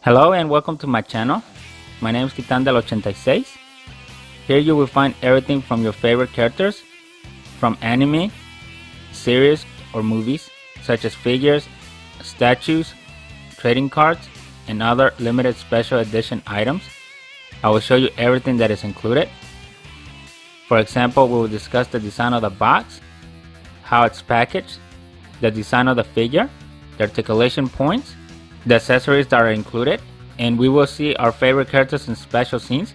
Hello and welcome to my channel. My name is Titan del 86. Here you will find everything from your favorite characters, from anime, series, or movies, such as figures, statues, trading cards, and other limited special edition items. I will show you everything that is included. For example, we will discuss the design of the box, how it's packaged, the design of the figure, the articulation points, the accessories that are included, and we will see our favorite characters in special scenes.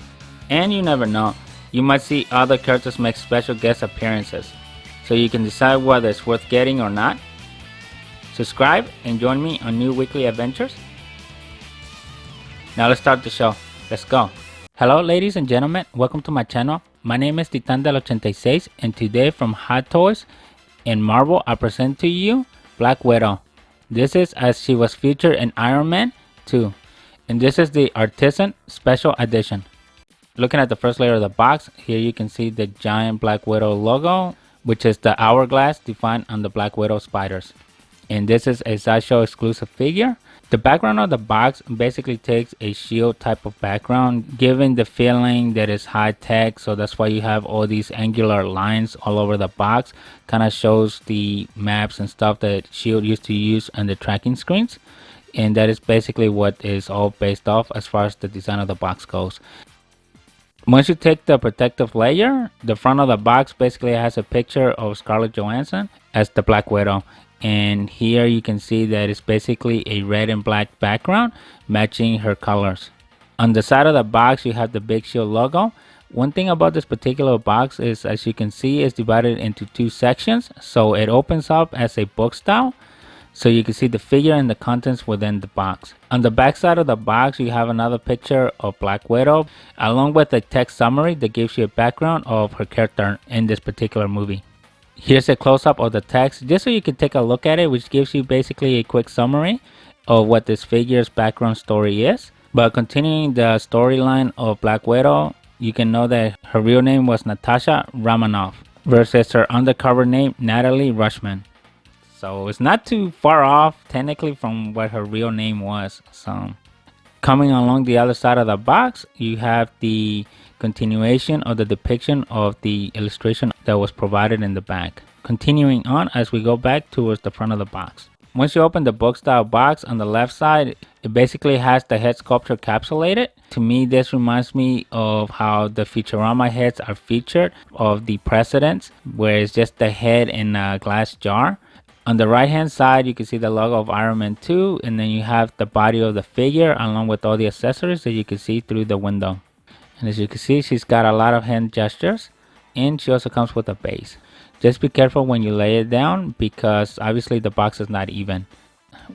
And you never know, you might see other characters make special guest appearances, so you can decide whether it's worth getting or not. Subscribe and join me on new weekly adventures. Now let's start the show. Let's go. Hello ladies and gentlemen, welcome to my channel. My name is Titan del 86, and today from Hot Toys and Marvel I present to you Black Widow. This is as she was featured in Iron Man 2, and this is the Artisan Special Edition. Looking at the first layer of the box, here you can see the giant Black Widow logo, which is the hourglass defined on the Black Widow spiders. And this is a Sideshow exclusive figure. The background of the box basically takes a shield type of background, giving the feeling that it's high tech, so that's why you have all these angular lines all over the box. Kind of shows the maps and stuff that shield used to use on the tracking screens, and that is basically what is all based off as far as the design of the box goes. Once you take the protective layer, the front of the box basically has a picture of Scarlett Johansson as the Black Widow. And here you can see that it's basically a red and black background matching her colors. On the side of the box you have the Big Shield logo. One thing about this particular box is, as you can see, it's divided into two sections, so it opens up as a book style, so you can see the figure and the contents within the box. On the back side of the box you have another picture of Black Widow along with a text summary that gives you a background of her character in this particular movie. Here's a close-up of the text just so you can take a look at it, which gives you basically a quick summary of what this figure's background story is. But continuing the storyline of Black Widow, you can know that her real name was Natasha Romanoff versus her undercover name Natalie Rushman. So it's not too far off technically from what her real name was. So coming along the other side of the box, you have the continuation of the depiction of the illustration that was provided in the back. Continuing on as we go back towards the front of the box. Once you open the book style box, on the left side it basically has the head sculpture capsulated. To me, this reminds me of how the Futurama heads are featured of the presidents, where it's just the head in a glass jar. On the right hand side you can see the logo of Iron Man 2, and then you have the body of the figure along with all the accessories that you can see through the window. And as you can see, she's got a lot of hand gestures, and she also comes with a base. Just be careful when you lay it down because obviously the box is not even.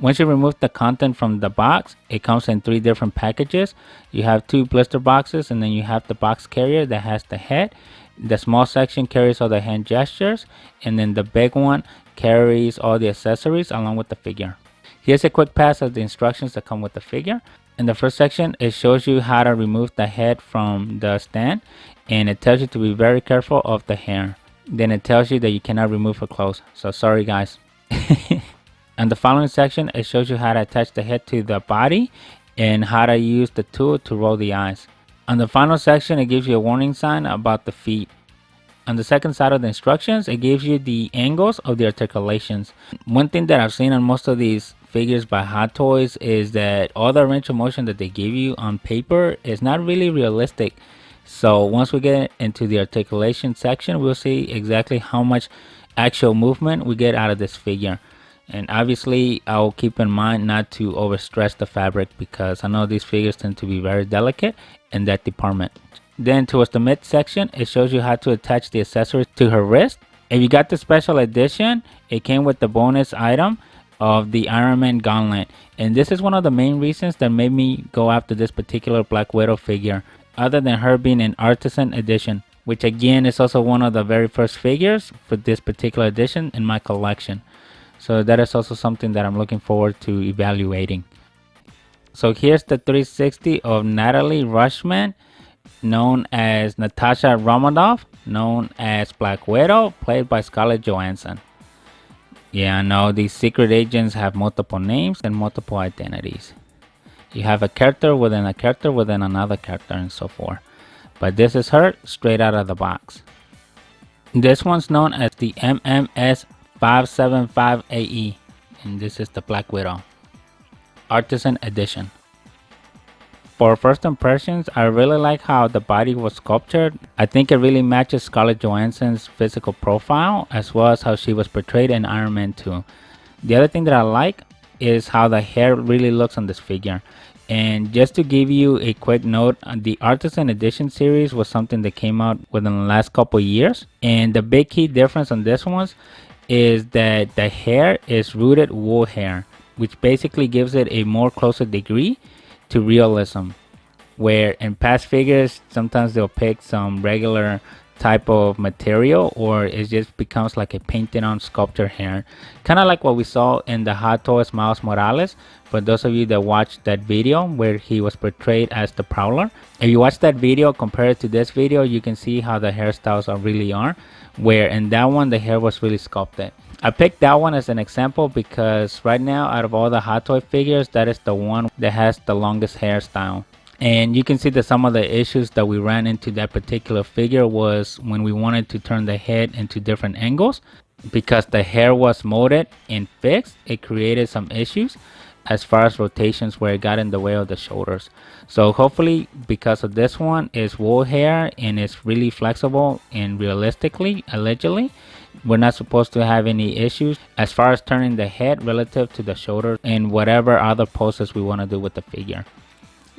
Once you remove the content from the box, it comes in 3 different packages. You have 2 blister boxes, and then you have the box carrier that has the head. The small section carries all the hand gestures, and then the big one carries all the accessories along with the figure. Here's a quick pass of the instructions that come with the figure. In the first section, it shows you how to remove the head from the stand, and it tells you to be very careful of the hair. Then it tells you that you cannot remove her clothes, so sorry guys. In the following section, it shows you how to attach the head to the body and how to use the tool to roll the eyes. On the final section, it gives you a warning sign about the feet. On the second side of the instructions, it gives you the angles of the articulations. One thing that I've seen on most of these figures by Hot Toys is that all the range of motion that they give you on paper is not really realistic. So once we get into the articulation section, we'll see exactly how much actual movement we get out of this figure. And obviously I'll keep in mind not to overstress the fabric because I know these figures tend to be very delicate in that department. Then towards the mid section, it shows you how to attach the accessories to her wrist. If you got the special edition, it came with the bonus item of the Iron Man gauntlet, and this is one of the main reasons that made me go after this particular Black Widow figure, other than her being an Artisan edition, which again is also one of the very first figures for this particular edition in my collection. So that is also something that I'm looking forward to evaluating. So here's the 360 of Natalie Rushman, known as Natasha Romanoff, known as Black Widow, played by Scarlett Johansson. Yeah, I know these secret agents have multiple names and multiple identities. You have a character within another character and so forth. But this is her straight out of the box. This one's known as the MMS757AE, and this is the Black Widow Artisan Edition. For first impressions, I really like how the body was sculptured. I think it really matches Scarlett Johansson's physical profile, as well as how she was portrayed in Iron Man 2. The other thing that I like is how the hair really looks on this figure. And just to give you a quick note, the Artisan Edition series was something that came out within the last couple years. And the big key difference on this one is that the hair is rooted wool hair, which basically gives it a more closer degree to realism. Where in past figures, sometimes they'll pick some regular type of material, or it just becomes like a painted on sculpture hair, kind of like what we saw in the Hot Toys Miles Morales. For those of you that watched that video where he was portrayed as the Prowler, if you watch that video compared to this video, you can see how the hairstyles really are, where in that one the hair was really sculpted. I picked that one as an example because right now, out of all the Hot Toy figures, that is the one that has the longest hairstyle. And you can see that some of the issues that we ran into that particular figure was when we wanted to turn the head into different angles. Because the hair was molded and fixed, it created some issues as far as rotations where it got in the way of the shoulders. So hopefully, because of this one is wool hair and it's really flexible and realistically, allegedly, we're not supposed to have any issues as far as turning the head relative to the shoulder and whatever other poses we want to do with the figure.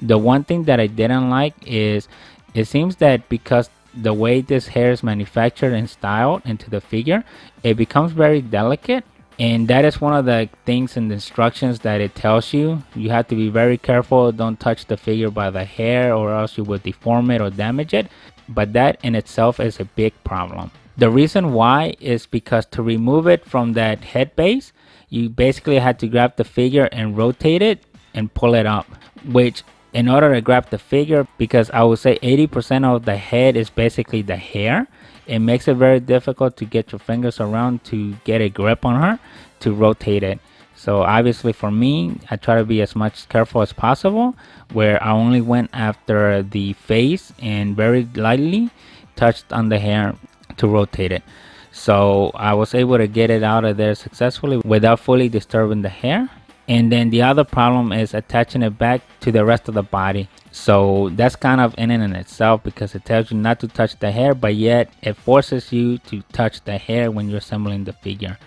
The one thing that I didn't like is it seems that because the way this hair is manufactured and styled into the figure, it becomes very delicate. And that is one of the things in the instructions that it tells you. You have to be very careful. Don't touch the figure by the hair or else you will deform it or damage it. But that in itself is a big problem. The reason why is because to remove it from that head base, you basically had to grab the figure and rotate it and pull it up, which in order to grab the figure, because I would say 80% of the head is basically the hair, it makes it very difficult to get your fingers around to get a grip on her to rotate it. So obviously for me, I try to be as much careful as possible, where I only went after the face and very lightly touched on the hair to rotate it. So I was able to get it out of there successfully without fully disturbing the hair. And then the other problem is attaching it back to the rest of the body. So that's kind of in itself, because it tells you not to touch the hair, but yet it forces you to touch the hair when you're assembling the figure.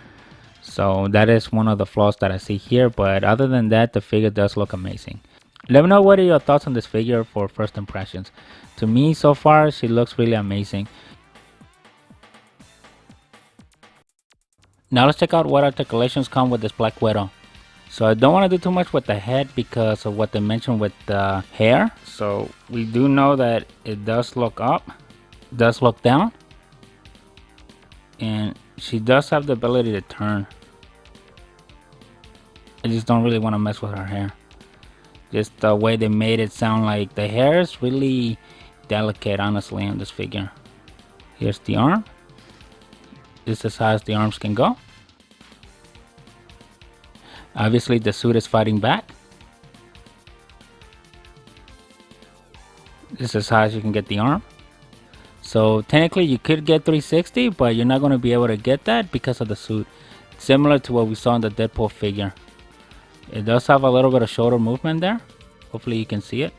So that is one of the flaws that I see here, but other than that, the figure does look amazing. Let me know what are your thoughts on this figure for first impressions. To me, so far, she looks really amazing. Now let's check out what articulations come with this Black Widow. So I don't want to do too much with the head because of what they mentioned with the hair. So we do know that it does look up, does look down, and she does have the ability to turn. I just don't really want to mess with her hair. Just the way they made it sound like the hair is really delicate, honestly, on this figure. Here's the arm. This is as high as the arms can go. Obviously the suit is fighting back. This is as high as you can get the arm. So technically you could get 360, but you're not going to be able to get that because of the suit. Similar to what we saw in the Deadpool figure. It does have a little bit of shoulder movement there. Hopefully you can see it.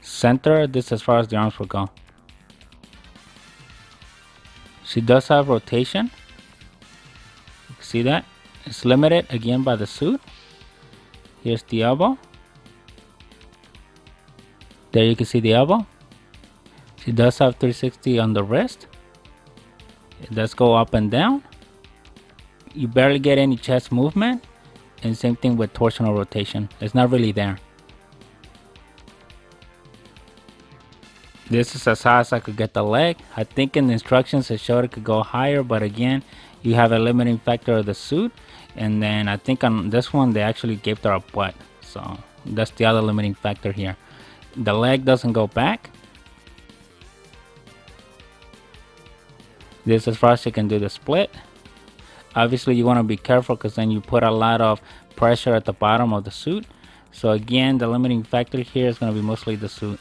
Center, this is as far as the arms will go. She does have rotation. You can see that. It's limited again by the suit. Here's the elbow. There you can see the elbow. She does have 360 on the wrist. It does go up and down. You barely get any chest movement. And same thing with torsional rotation. It's not really there. This is as high as I could get the leg. I think in the instructions it showed it could go higher, but again, you have a limiting factor of the suit. And then I think on this one they actually gave her a butt. So that's the other limiting factor here. The leg doesn't go back. This is as far as you can do the split. Obviously you want to be careful because then you put a lot of pressure at the bottom of the suit. So again, the limiting factor here is going to be mostly the suit.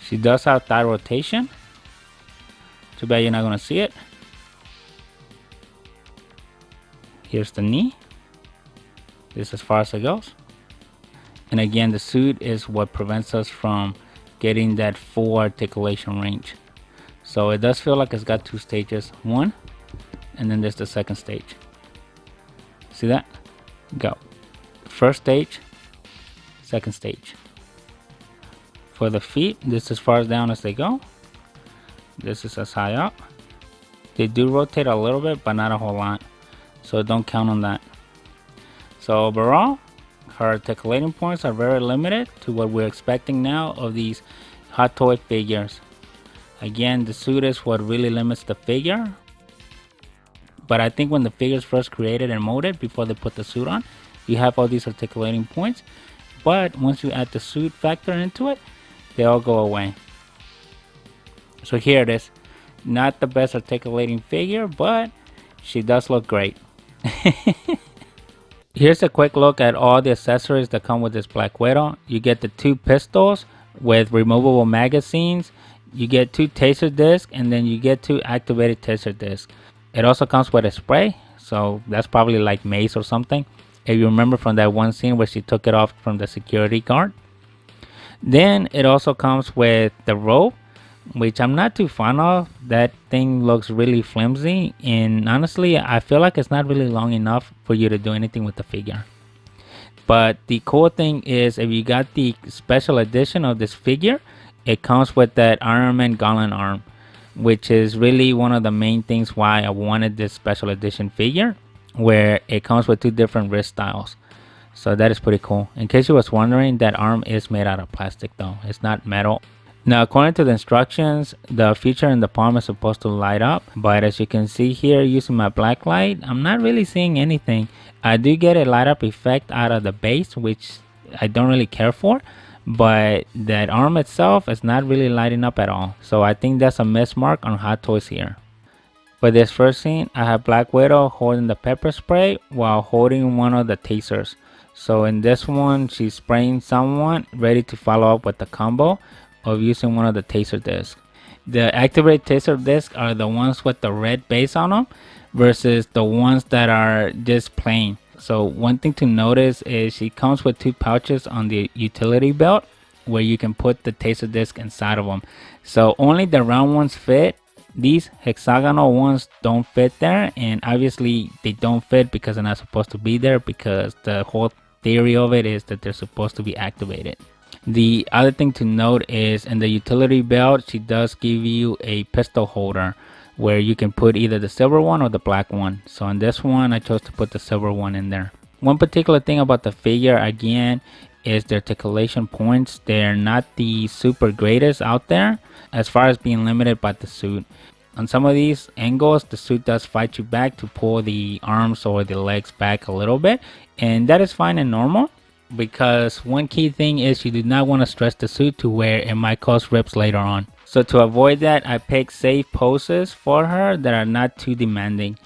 She does have thigh rotation. Too bad you're not going to see it. Here's the knee. This is as far as it goes. And again, the suit is what prevents us from getting that full articulation range. So it does feel like it's got two stages. One, and then there's the second stage. See that? Go. First stage, second stage. For the feet, this is as far as down as they go. This is as high up. They do rotate a little bit, but not a whole lot. So don't count on that. So overall, her articulating points are very limited to what we're expecting now of these Hot Toy figures. Again, the suit is what really limits the figure. But I think when the figure is first created and molded, before they put the suit on, you have all these articulating points. But once you add the suit factor into it, they all go away. So here it is. Not the best articulating figure, but she does look great. Here's a quick look at all the accessories that come with this Black Widow. You get the two pistols with removable magazines. You get two taser discs, and then you get two activated taser discs. It also comes with a spray, so that's probably like mace or something, if you remember from that one scene where she took it off from the security guard. Then it also comes with the rope, which I'm not too fond of. That thing looks really flimsy, and honestly I feel like it's not really long enough for you to do anything with the figure. But the cool thing is, if you got the special edition of this figure, it comes with that Iron Man Gauntlet arm, which is really one of the main things why I wanted this special edition figure, where it comes with two different wrist styles. So that is pretty cool. In case you was wondering, that arm is made out of plastic though, it's not metal. Now according to the instructions, the feature in the palm is supposed to light up, but as you can see here using my black light, I'm not really seeing anything. I do get a light up effect out of the base, which I don't really care for, but that arm itself is not really lighting up at all. So I think that's a miss mark on Hot Toys here. For this first scene, I have Black Widow holding the pepper spray while holding one of the tasers. So in this one, she's spraying someone, ready to follow up with the combo of using one of the taser discs. The activated taser discs are the ones with the red base on them versus the ones that are just plain. So one thing to notice is she comes with two pouches on the utility belt where you can put the taser disc inside of them. So only the round ones fit. These hexagonal ones don't fit there, and obviously they don't fit because they're not supposed to be there, because the whole theory of it is that they're supposed to be activated. The other thing to note is in the utility belt, she does give you a pistol holder where you can put either the silver one or the black one. So on this one, I chose to put the silver one in there. One particular thing about the figure, again, is the articulation points. They're not the super greatest out there as far as being limited by the suit. On some of these angles, the suit does fight you back to pull the arms or the legs back a little bit, and that is fine and normal, because one key thing is you do not want to stretch the suit to where it might cause rips later on. So to avoid that, I picked safe poses for her that are not too demanding.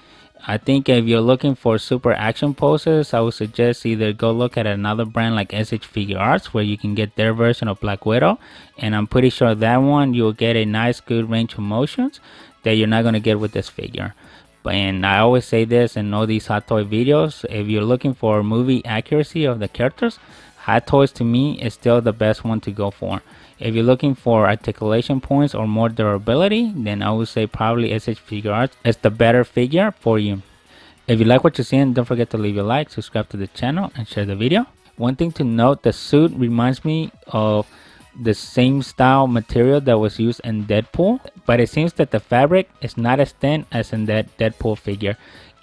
I think if you're looking for super action poses, I would suggest either go look at another brand like s.h.figuarts, where you can get their version of Black Widow, and I'm pretty sure that one you'll get a nice good range of motions that you're not going to get with this figure. And I always say this in all these Hot Toy videos, if you're looking for movie accuracy of the characters, Hot Toys to me is still the best one to go for. If you're looking for articulation points or more durability, then I would say probably s.h.figuarts is the better figure for you. If you like what you're seeing, don't forget to leave a like, subscribe to the channel, and share the video. One thing to note, the suit reminds me of the same style material that was used in Deadpool, but it seems that the fabric is not as thin as in that Deadpool figure.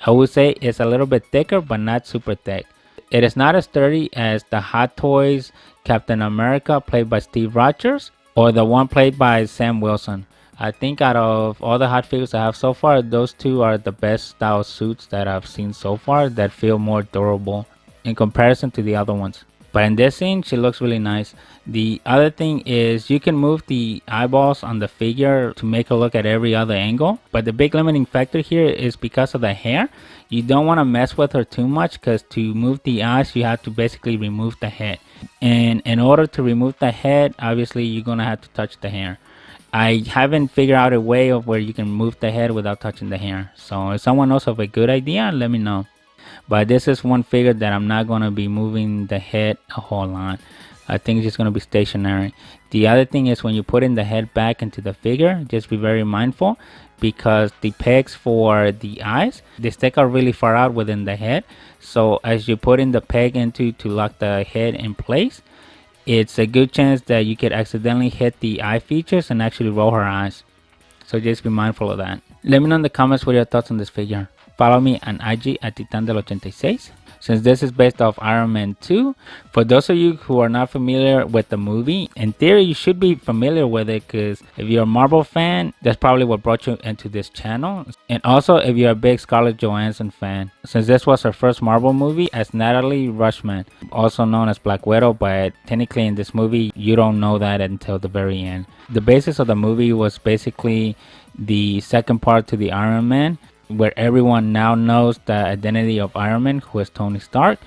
I would say it's a little bit thicker, but not super thick. It is not as sturdy as the Hot Toys Captain America played by Steve Rogers or the one played by Sam Wilson. I think out of all the Hot figures I have so far, those two are the best style suits that I've seen so far that feel more durable in comparison to the other ones. But in this scene, she looks really nice. The other thing is you can move the eyeballs on the figure to make her look at every other angle. But the big limiting factor here is because of the hair. You don't want to mess with her too much, because to move the eyes, you have to basically remove the head. And in order to remove the head, obviously you're going to have to touch the hair. I haven't figured out a way of where you can move the head without touching the hair. So if someone knows of a good idea, let me know. But this is one figure that I'm not going to be moving the head a whole lot. I think it's just going to be stationary. The other thing is when you put in the head back into the figure, just be very mindful, because the pegs for the eyes, they stick out really far out within the head. So as you put in the peg into to lock the head in place, it's a good chance that you could accidentally hit the eye features and actually roll her eyes. So just be mindful of that. Let me know in the comments what your thoughts on this figure. Follow me on IG at Titan86. Since this is based off Iron Man 2, for those of you who are not familiar with the movie, in theory you should be familiar with it, because if you're a Marvel fan, that's probably what brought you into this channel. And also if you're a big Scarlett Johansson fan, since this was her first Marvel movie as Natalie Rushman, also known as Black Widow, but technically in this movie you don't know that until the very end. The basis of the movie was basically the second part to the Iron Man, where everyone now knows the identity of Iron Man, who is Tony Stark,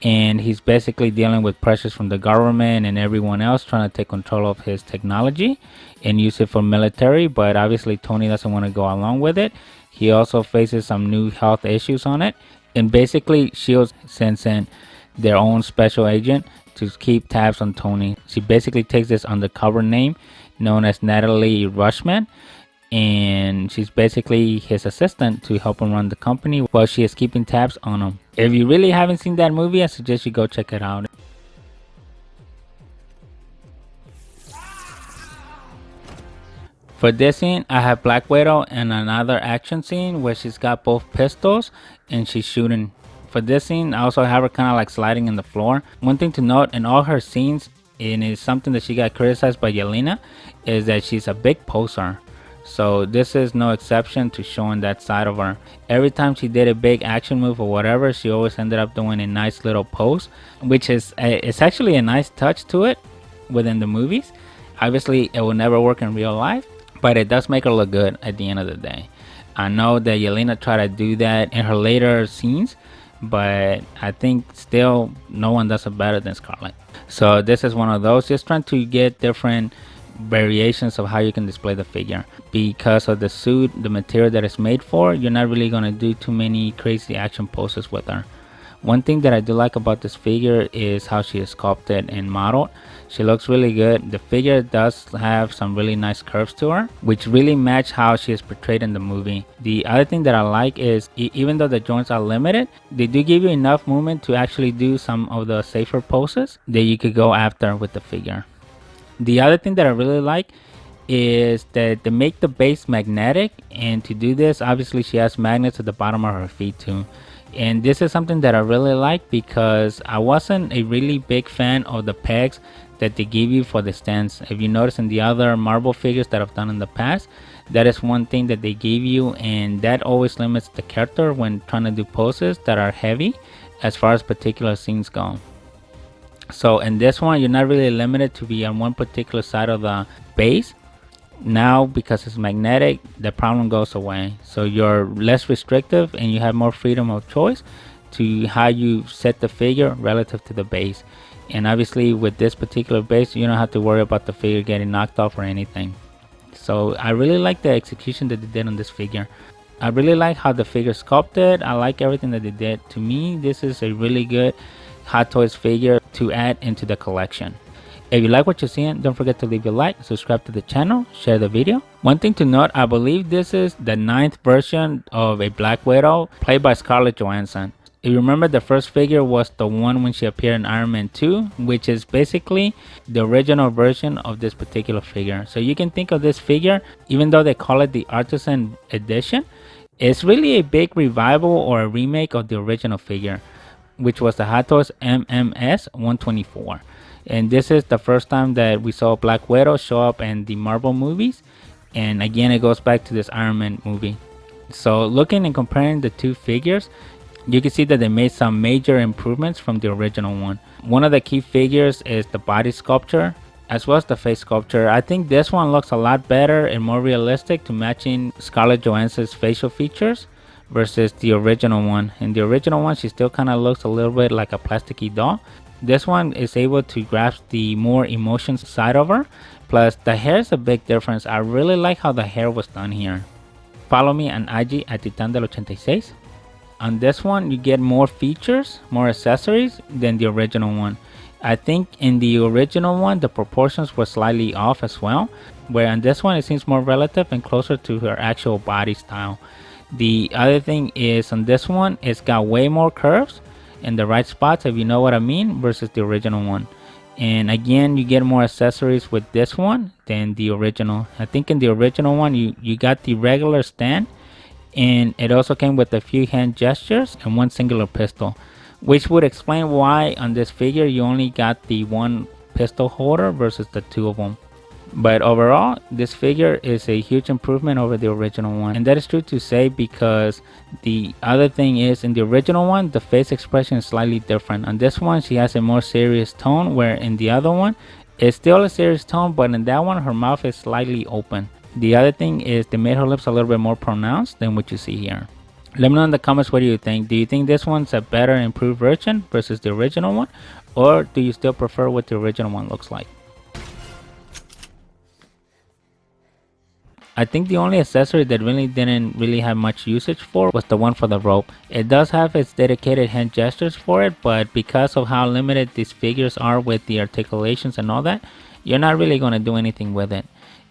and he's basically dealing with pressures from the government and everyone else trying to take control of his technology and use it for military. But obviously Tony doesn't want to go along with it. He also faces some new health issues on it, and basically SHIELD sends in their own special agent to keep tabs on Tony. She basically takes this undercover name known as Natalie Rushman, and she's basically his assistant to help him run the company while she is keeping tabs on him. If you really haven't seen that movie, I suggest you go check it out. For this scene, I have Black Widow in another action scene where she's got both pistols and she's shooting. For this scene, I also have her kind of like sliding in the floor. One thing to note in all her scenes, and it's something that she got criticized by Yelena, is that she's a big poser. So this is no exception to showing that side of her. Every time she did a big action move or whatever, she always ended up doing a nice little pose, which is it's actually a nice touch to it within the movies. Obviously it will never work in real life, but it does make her look good at the end of the day. I know that Yelena tried to do that in her later scenes, but I think still no one does it better than Scarlett. So this is one of those, just trying to get different variations of how you can display the figure. Because of the suit, the material that it's made for, you're not really going to do too many crazy action poses with her. One thing that I do like about this figure is how she is sculpted and modeled. She looks really good. The figure does have some really nice curves to her, which really match how she is portrayed in the movie. The other thing that I like is even though the joints are limited, they do give you enough movement to actually do some of the safer poses that you could go after with the figure. The other thing that I really like is that they make the base magnetic, and to do this obviously she has magnets at the bottom of her feet too. And this is something that I really like, because I wasn't a really big fan of the pegs that they give you for the stands. If you notice in the other Marvel figures that I've done in the past, that is one thing that they give you, and that always limits the character when trying to do poses that are heavy as far as particular scenes go. So in this one, you're not really limited to be on one particular side of the base. Now, because it's magnetic, the problem goes away. So you're less restrictive and you have more freedom of choice to how you set the figure relative to the base. And obviously with this particular base, you don't have to worry about the figure getting knocked off or anything. So I really like the execution that they did on this figure. I really like how the figure sculpted. I like everything that they did. To me, this is a really good Hot Toys figure to add into the collection. If you like what you're seeing, don't forget to leave a like, subscribe to the channel, share the video. One thing to note, I believe this is the 9th version of a Black Widow played by Scarlett Johansson. If you remember, the first figure was the one when she appeared in Iron Man 2, which is basically the original version of this particular figure. So you can think of this figure, even though they call it the Artisan edition, it's really a big revival or a remake of the original figure, which was the Hot Toys MMS757AEB. And this is the first time that we saw Black Widow show up in the Marvel movies. And again, it goes back to this Iron Man movie. So looking and comparing the two figures, you can see that they made some major improvements from the original one. One of the key figures is the body sculpture as well as the face sculpture. I think this one looks a lot better and more realistic to matching Scarlett Johansson's facial features versus the original one. In the original one, she still kind of looks a little bit like a plasticky doll. This one is able to grasp the more emotion side of her. Plus, the hair is a big difference. I really like how the hair was done here. Follow me on IG at Titan del 86. On this one, you get more features, more accessories than the original one. I think in the original one, the proportions were slightly off as well, where on this one, it seems more relative and closer to her actual body style. The other thing is on this one, it's got way more curves in the right spots, if you know what I mean, versus the original one. And again, you get more accessories with this one than the original. I think in the original one, you got the regular stand, and it also came with a few hand gestures and one singular pistol, which would explain why on this figure you only got the one pistol holder versus the two of them. But overall, this figure is a huge improvement over the original one, and that is true to say because the other thing is in the original one, the face expression is slightly different. On this one, she has a more serious tone, where in the other one, it's still a serious tone, but in that one, her mouth is slightly open. The other thing is they made her lips a little bit more pronounced than what you see here. Let me know in the comments, what do you think? Do you think this one's a better improved version versus the original one, or do you still prefer what the original one looks like? I think the only accessory that didn't really have much usage for was the one for the rope. It does have its dedicated hand gestures for it, but because of how limited these figures are with the articulations and all that, you're not really going to do anything with it.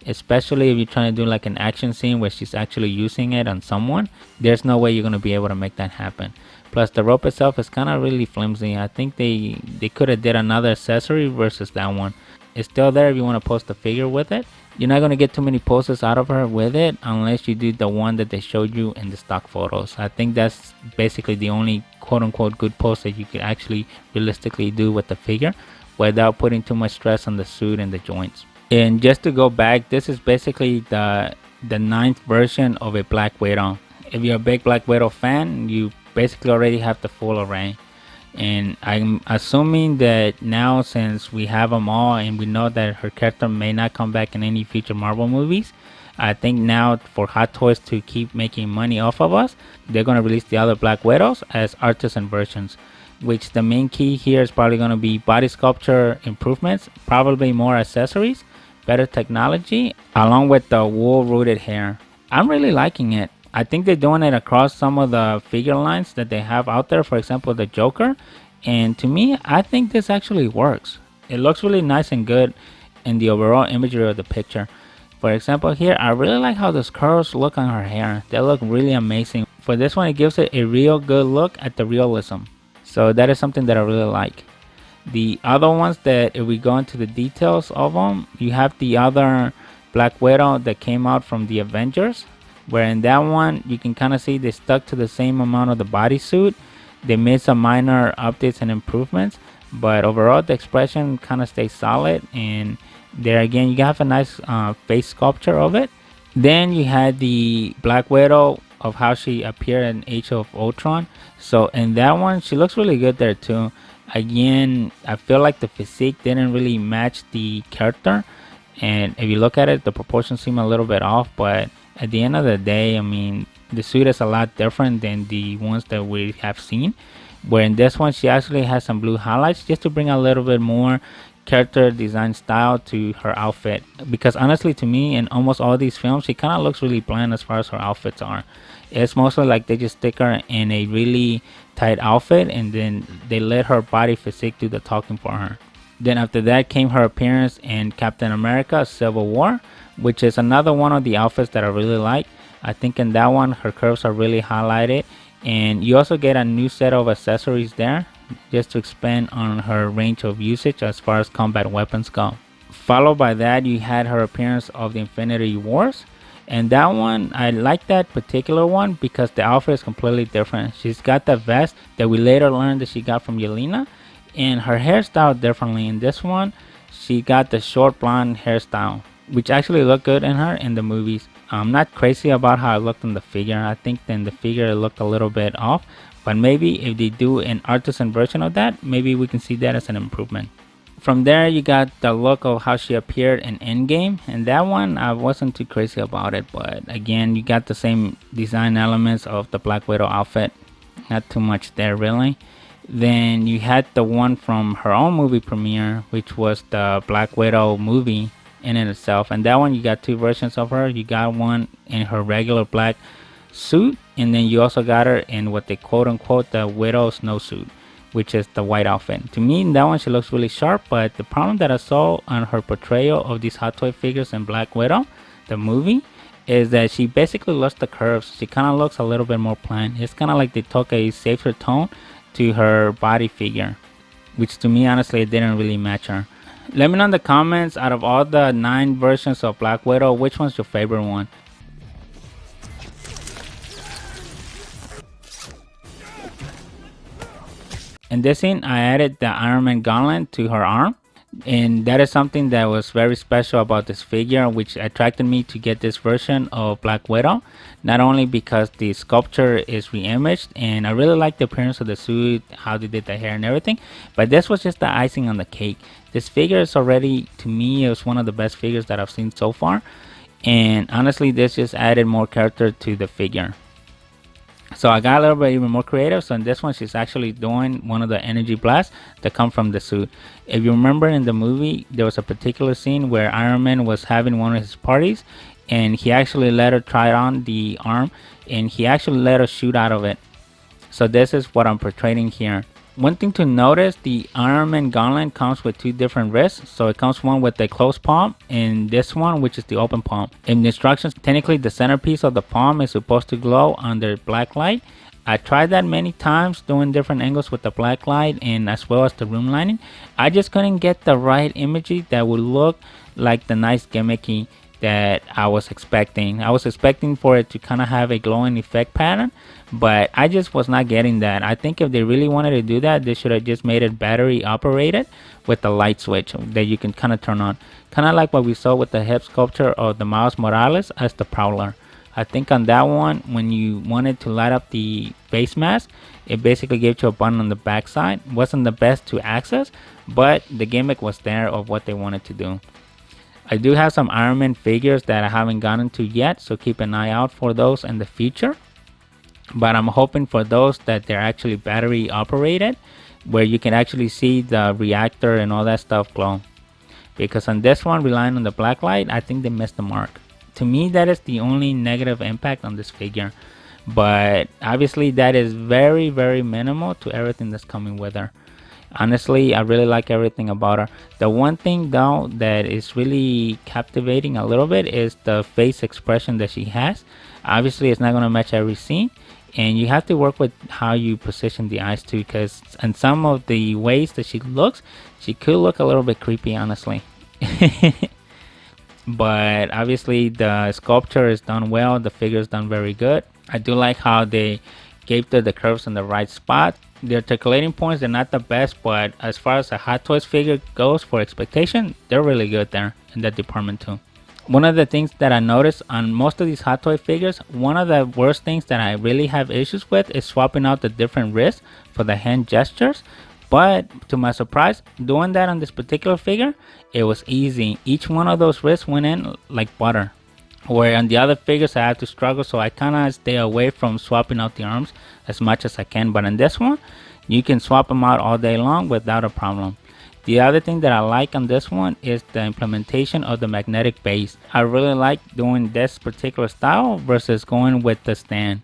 Especially if you're trying to do like an action scene where she's actually using it on someone, there's no way you're going to be able to make that happen. Plus the rope itself is kind of really flimsy. I think they could have did another accessory versus that one. It's still there if you want to post the figure with it. You're not going to get too many poses out of her with it unless you do the one that they showed you in the stock photos. I think that's basically the only quote-unquote good pose that you could actually realistically do with the figure without putting too much stress on the suit and the joints. And just to go back, this is basically the 9th version of a Black Widow. If you're a big Black Widow fan, you basically already have the full array. And I'm assuming that now, since we have them all and we know that her character may not come back in any future Marvel movies, I think now for Hot Toys to keep making money off of us, they're going to release the other Black Widows as Artisan versions, which the main key here is probably going to be body sculpture improvements, probably more accessories, better technology, along with the wool rooted hair. I'm really liking it. I think they're doing it across some of the figure lines that they have out there, for example the Joker, and to me I think this actually works. It looks really nice and good in the overall imagery of the picture. For example here, I really like how those curls look on her hair. They look really amazing. For this one, it gives it a real good look at the realism, so that is something that I really like. The other ones, that if we go into the details of them, you have the other Black Widow that came out from the Avengers, where in that one you can kind of see they stuck to the same amount of the bodysuit. They made some minor updates and improvements, but overall the expression kind of stays solid, and there again you have a nice face sculpture of it. Then you had the Black Widow of how she appeared in Age of Ultron, so in that one she looks really good there too. Again, I feel like the physique didn't really match the character, and if you look at it, the proportions seem a little bit off, but at the end of the day, I mean, the suit is a lot different than the ones that we have seen, where in this one she actually has some blue highlights just to bring a little bit more character design style to her outfit, because honestly to me in almost all these films she kind of looks really bland as far as her outfits are. It's mostly like they just stick her in a really tight outfit and then they let her body physique do the talking for her. Then after that came her appearance in Captain America Civil War, which is another one of the outfits that I really like. I think in that one her curves are really highlighted, and you also get a new set of accessories there just to expand on her range of usage as far as combat weapons go. Followed by that, you had her appearance of the Infinity Wars, and that one, I like that particular one because the outfit is completely different. She's got the vest that we later learned that she got from Yelena, and her hairstyle differently. In this one she got the short blonde hairstyle, which actually looked good in her in the movies. I'm not crazy about how it looked in the figure. I think in the figure it looked a little bit off, But maybe if they do an artisan version of that, maybe we can see that as an improvement. From there, you got the look of how she appeared in Endgame, and that one I wasn't too crazy about it, but again, you got the same design elements of the Black Widow outfit, not too much there really. Then you had the one from her own movie premiere, which was the Black Widow movie in itself, and that one you got two versions of her. You got one in her regular black suit, and then you also got her in what they quote unquote the Widow snowsuit, which is the white outfit. To me, in that one she looks really sharp, but the problem that I saw on her portrayal of these Hot Toy figures in Black Widow, the movie, is that she basically lost the curves. She kind of looks a little bit more plain. It's kind of like they took a safer tone to her body figure, which to me honestly it didn't really match her. Let me know in the comments, out of all the 9 versions of Black Widow, which one's your favorite one? In this scene, I added the Iron Man gauntlet to her arm, and that is something that was very special about this figure, which attracted me to get this version of Black Widow. Not only because the sculpture is re-imaged, and I really like the appearance of the suit, how they did the hair and everything, but this was just the icing on the cake. This figure is already, to me, it was one of the best figures that I've seen so far, and honestly this just added more character to the figure. So I got a little bit even more creative. So in this one, she's actually doing one of the energy blasts that come from the suit. If you remember in the movie, there was a particular scene where Iron Man was having one of his parties, and he actually let her try on the arm, and he actually let her shoot out of it. So this is what I'm portraying here. One thing to notice, the Iron Man gauntlet comes with 2 different wrists. So it comes one with the closed palm and this one, which is the open palm. In the instructions, technically the centerpiece of the palm is supposed to glow under black light. I tried that many times doing different angles with the black light and as well as the room lighting. I just couldn't get the right imagery that would look like the nice gimmicky that I was expecting. I was expecting for it to kind of have a glowing effect pattern, but I just was not getting that. I think if they really wanted to do that, they should have just made it battery operated with the light switch that you can kind of turn on, kind of like what we saw with the hip sculpture of the Miles Morales as the Prowler. I think on that one, when you wanted to light up the face mask, it basically gave you a button on the back side. Wasn't the best to access, but the gimmick was there of what they wanted to do. I do have some Iron Man figures that I haven't gotten to yet, so keep an eye out for those in the future. But I'm hoping for those that they're actually battery operated, where you can actually see the reactor and all that stuff glow. Because on this one, relying on the black light, I think they missed the mark. To me, that is the only negative impact on this figure. But obviously that is very, very minimal to everything that's coming with her. Honestly, I really like everything about her. The one thing though that is really captivating a little bit is the face expression that she has. Obviously it's not going to match every scene, and you have to work with how you position the eyes too, because in some of the ways that she looks, she could look a little bit creepy, honestly. But obviously the sculpture is done well, the figure is done very good. I do like how they gave the curves in the right spot. The articulating points, they're not the best, but as far as a Hot Toys figure goes for expectation, they're really good there in that department too. One of the things that I noticed on most of these Hot Toy figures, one of the worst things that I really have issues with is swapping out the different wrists for the hand gestures. But to my surprise, doing that on this particular figure, it was easy. Each one of those wrists went in like butter. Where on the other figures I had to struggle, so I kind of stay away from swapping out the arms as much as I can. But in this one, you can swap them out all day long without a problem. The other thing that I like on this one is the implementation of the magnetic base. I really like doing this particular style versus going with the stand.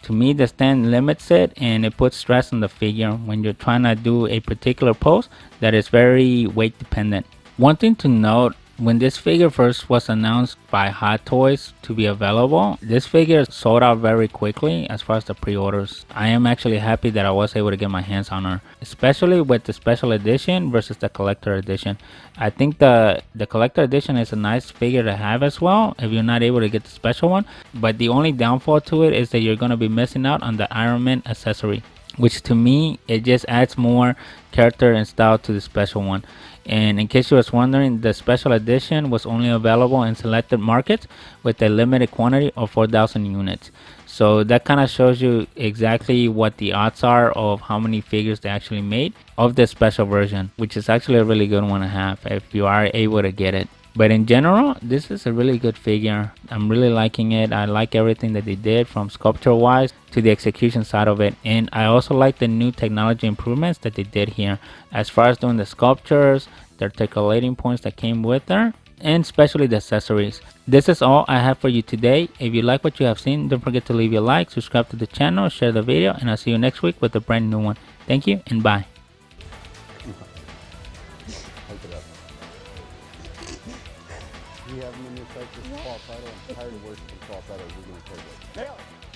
To me, the stand limits it and it puts stress on the figure when you're trying to do a particular pose that is very weight dependent. One thing to note, when this figure first was announced by Hot Toys to be available, this figure sold out very quickly as far as the pre-orders. I am actually happy that I was able to get my hands on her, especially with the special edition versus the collector edition. I think the collector edition is a nice figure to have as well if you're not able to get the special one, but the only downfall to it is that you're going to be missing out on the Iron Man accessory, which to me, it just adds more character and style to the special one. And in case you was wondering, the special edition was only available in selected markets with a limited quantity of 4,000 units. So that kind of shows you exactly what the odds are of how many figures they actually made of this special version, which is actually a really good one to have if you are able to get it. But in general, this is a really good figure. I'm really liking it. I like everything that they did from sculpture wise to the execution side of it. And I also like the new technology improvements that they did here as far as doing the sculptures, the articulating points that came with her, and especially the accessories. This is all I have for you today. If you like what you have seen, don't forget to leave your like, subscribe to the channel, share the video, and I'll see you next week with a brand new one. Thank you and bye. Do you have them in your site? Just falsetto. I'm tired of working with falsetto. We're going to take it.